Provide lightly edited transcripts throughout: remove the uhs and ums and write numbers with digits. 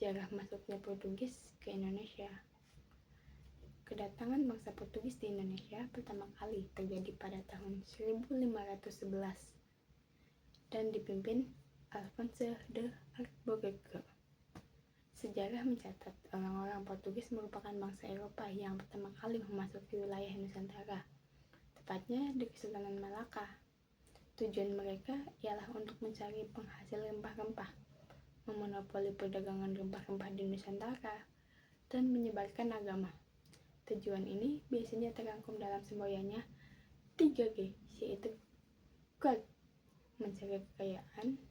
Sejarah masuknya Portugis ke Indonesia. Kedatangan bangsa Portugis di Indonesia pertama kali terjadi pada tahun 1511 dan dipimpin Alfonso de Albuquerque. Sejarah mencatat orang-orang Portugis merupakan bangsa Eropa yang pertama kali memasuki wilayah Nusantara, tepatnya di Kesultanan Malaka. Tujuan mereka ialah untuk mencari penghasil rempah-rempah, memonopoli perdagangan rempah-rempah di Nusantara, dan menyebarkan agama. Tujuan ini biasanya terangkum dalam semboyannya 3G, yaitu God, mencari kekayaan,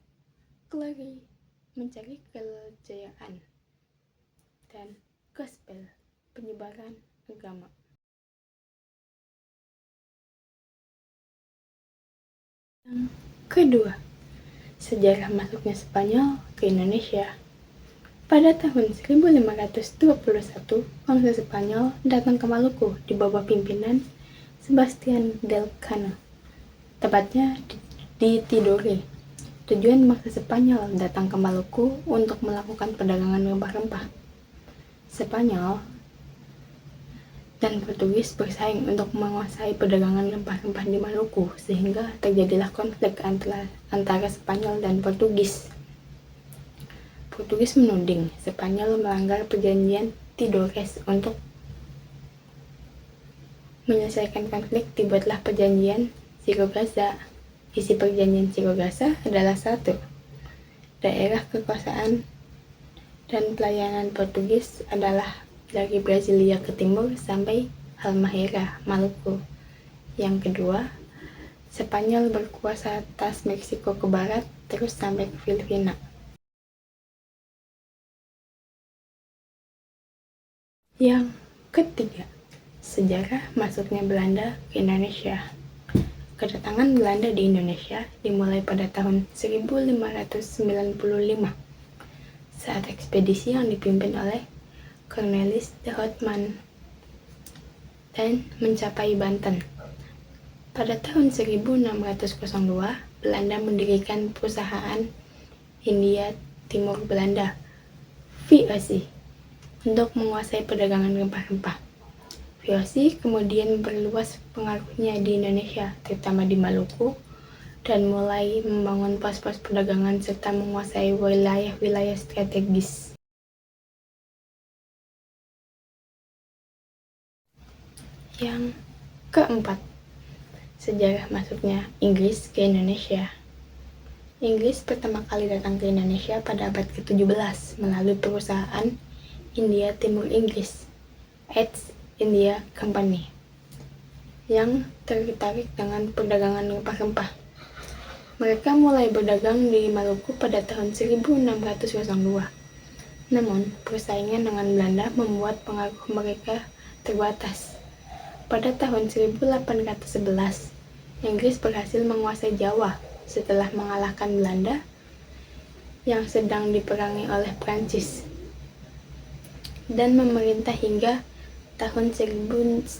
Glory, mencari kejayaan, dan Gospel, penyebaran agama. Yang kedua, sejarah masuknya Spanyol ke Indonesia. Pada tahun 1521, bangsa Spanyol datang ke Maluku di bawah pimpinan Sebastian del Cano, tepatnya di Tidore. Tujuan bangsa Spanyol datang ke Maluku untuk melakukan perdagangan rempah-rempah. Spanyol dan Portugis bersaing untuk menguasai perdagangan rempah-rempah di Maluku, sehingga terjadilah konflik antara Spanyol dan Portugis. Portugis menuding Spanyol melanggar perjanjian Tidores. Untuk menyelesaikan konflik, dibuatlah perjanjian Zaragoza. Isi perjanjian Zaragoza adalah 1. Daerah kekuasaan dan pelayanan Portugis adalah dari Brasilia ke timur sampai Halmahera, Maluku. Yang kedua, Spanyol berkuasa atas Meksiko ke barat terus sampai ke Filipina. Yang ketiga, sejarah masuknya Belanda ke Indonesia. Kedatangan Belanda di Indonesia dimulai pada tahun 1595 saat ekspedisi yang dipimpin oleh Cornelis de Houtman dan mencapai Banten. Pada tahun 1602, Belanda mendirikan perusahaan Hindia Timur Belanda (VOC) untuk menguasai perdagangan rempah-rempah. VOC kemudian berluas pengaruhnya di Indonesia, terutama di Maluku, dan mulai membangun pos-pos perdagangan serta menguasai wilayah-wilayah strategis. Yang keempat, sejarah masuknya Inggris ke Indonesia. Inggris pertama kali datang ke Indonesia pada abad ke-17 melalui perusahaan India Timur Inggris, East India Company, yang tertarik dengan perdagangan rempah-rempah. Mereka mulai berdagang di Maluku pada tahun 1602. Namun, persaingan dengan Belanda membuat pengaruh mereka terbatas. Pada tahun 1811, Inggris berhasil menguasai Jawa setelah mengalahkan Belanda yang sedang diperangi oleh Prancis dan memerintah hingga tahun 1816.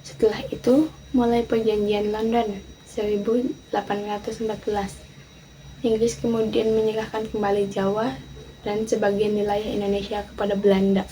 Setelah itu, mulai perjanjian London 1814. Inggris kemudian menyerahkan kembali Jawa dan sebagian wilayah Indonesia kepada Belanda.